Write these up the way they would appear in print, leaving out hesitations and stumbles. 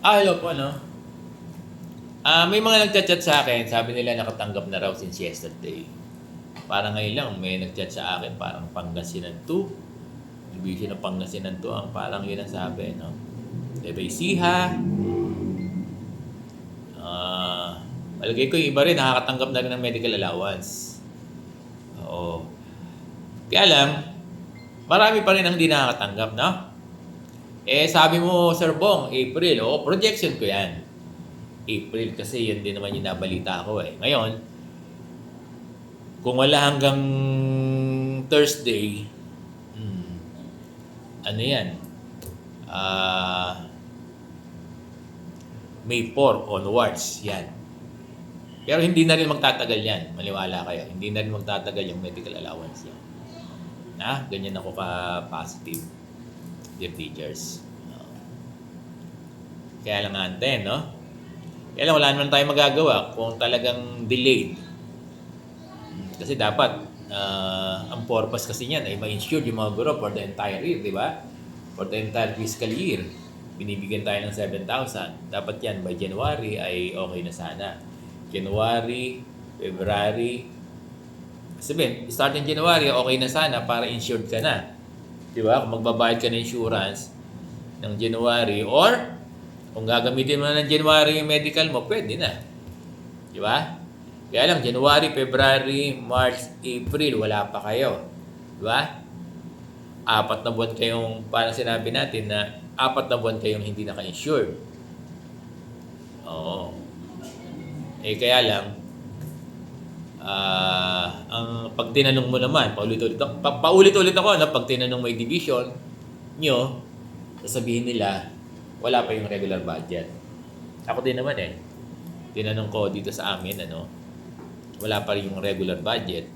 Hello po, ano? May mga nagchat-chat sa akin, sabi nila nakatanggap na raw since yesterday. Parang ngayon lang may nagchat sa akin, parang Pangasinan 2. Division ng Pangasinan 2, ang parang yun ang sabi, no? Bebay Siha. Malagay ko yung iba rin, nakakatanggap na rin ng medical allowance. Oo. Kaya lang, marami pa rin ang hindi nakakatanggap, no? Sabi mo, Sir Bong, April. Oo, projection ko yan. April kasi yun din naman yung nabalita ko eh. Ngayon, kung wala hanggang Thursday, ano yan? May 4 onwards, yan. Pero hindi na rin magtatagal yan. Maniwala kayo. Hindi na rin magtatagal yung medical allowance yan. Ganyan ako ka-positive, dear teachers. Kaya lang anten, no? Kaya lang, wala naman tayo magagawa kung talagang delayed. Kasi dapat, ang purpose kasi niyan ay ma-insure yung mga guro for the entire year, di ba? For the entire fiscal year. Binibigyan tayo ng 7,000. Dapat yan, by January ay okay na sana. January, February. Sabihin, starting January, okay na sana para insured ka na. Di ba? Kung magbabayad ka ng insurance ng January or kung gagamitin mo na ng January yung medical mo, pwede na. Di ba? Kaya lang, January, February, March, April, wala pa kayo. Di ba? 4 na buwan kayong, parang sinabi natin na 4 na buwan kayong hindi naka-insured. Oo. Kaya lang, ang pag tinanong mo naman, paulit-ulit ako, pag tinanong mo yung division nyo, sasabihin nila, wala pa yung regular budget. Ako din naman tinanong ko dito sa amin, wala pa rin yung regular budget.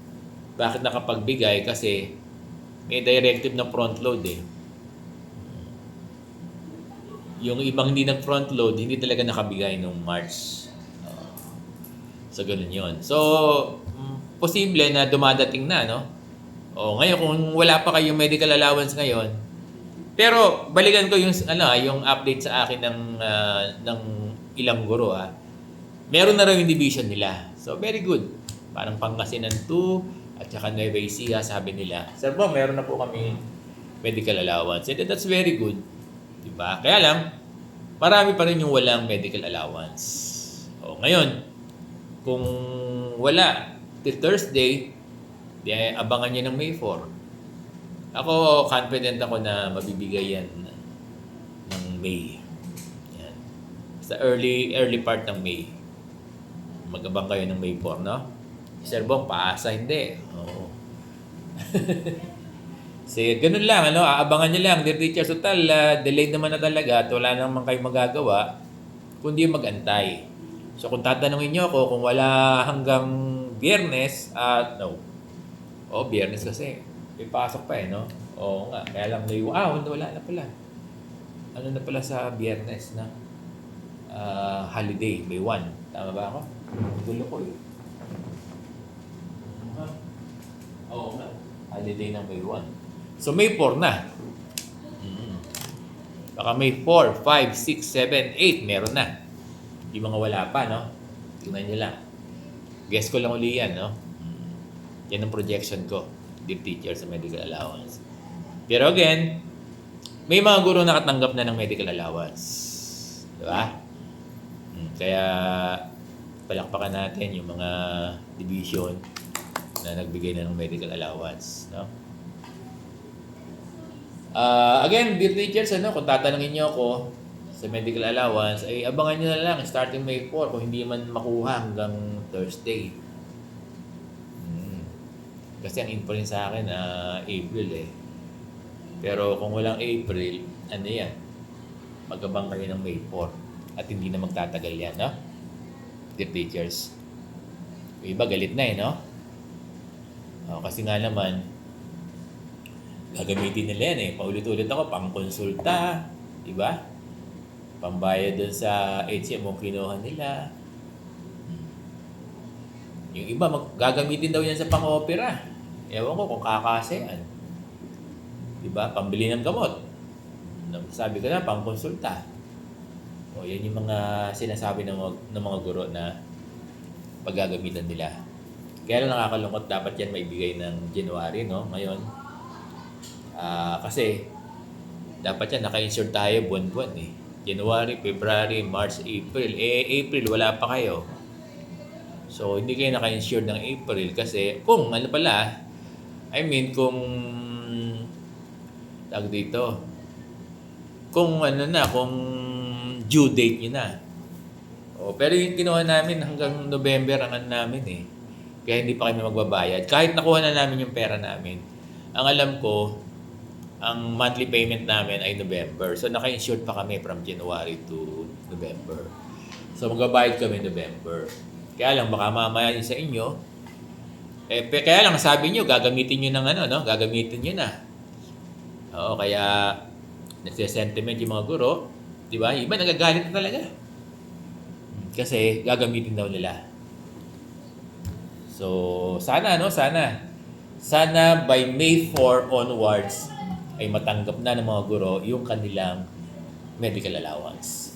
Bakit nakapagbigay? Kasi may directive na front load Yung ibang hindi nag-front load, hindi talaga nakabigay nung March. So, ganun yun. So, posible na dumadating na, no? Ngayon, kung wala pa kayong medical allowance ngayon, pero balikan ko yung yung update sa akin ng ilang guro Meron na raw yung division nila. So very good. Parang Pangasinan 2 at saka Nueva Ecija, sabi nila. Sir Bo, meron na po kami medical allowance. And that's very good. Diba? Kaya lang, marami pa rin yung walang medical allowance. Ngayon, kung wala till Thursday, abangan nyo ng May 4. Ako, confident ako na mabibigay yan ng May. Yan. Sa early part ng May. Mag-abang kayo ng May 4, no? Sir Bong, paasa, hindi. Oo. Sige, ganun lang, aabangan nyo lang. Dear teachers, total, delayed naman na talaga at wala naman kayo magagawa kundi mag-antay. So, kung tatanungin nyo ako kung wala hanggang Biyernes, no. Biyernes kasi. May pasok pa no? Oo nga. Kaya lang wala na pala. Ano na pala sa Biyernes na holiday, May 1. Tama ba ako? Gulo ko Oo nga. Holiday ng May 1. So May 4 na. Baka May 4, 5, 6, 7, 8 meron na. Yung mga wala pa, no? Tingnan nyo lang. Guess ko lang uli yan, no? Yan ang projection ko. Dear teachers sa medical allowance. Pero again, may mga guro nakatanggap na ng medical allowance. Diba? Kaya palakpakan natin yung mga division na nagbigay na ng medical allowance. No? Again, dear teachers, kung tatanungin nyo ako sa medical allowance, ay abangan nyo na lang starting May 4 kung hindi man makuha hanggang Thursday. Kasi ang info rin sa akin April Pero kung walang April, yan? Mag-abang kayo ng May 4. At hindi na magtatagal yan, no? Dear teachers. Yung iba galit na no? Kasi nga naman, gagamitin nila yan Paulit-ulit ako, pang-konsulta, diba? Pambayad dun sa HMO kinuha nila. Yung iba, gagamitin daw yan sa pang-opera. Ewan ko kung kakasean. Diba? Pambili ng gamot. Sabi ko na, pang-konsulta. O yan yung mga sinasabi ng mga guro na paggagamitan nila. Kaya lang nakakalungkot, dapat yan maibigay ng January, no? Ngayon, kasi dapat yan naka-insure tayo buwan-buwan eh. January, February, March, April. April, wala pa kayo. So, hindi kayo naka-insure ng April kasi kung ano pala, kung tag dito, kung due date nyo na. Pero yung kinuha namin hanggang November ang namin eh. Kaya hindi pa kami magbabayad. Kahit nakuha na namin yung pera namin, ang alam ko, ang monthly payment namin ay November. So, naka-insured pa kami from January to November. So, magbabayad kami November. Kaya lang, baka mamaya yun sa inyo. Kaya lang, sabi nyo, gagamitin nyo ng gagamitin nyo na. Oo, kaya nagsisentiment yung mga guro. Di ba? Iba nagagalit na talaga. Kasi gagamitin daw nila. So, sana by May 4 onwards ay matanggap na ng mga guro yung kanilang medical allowance.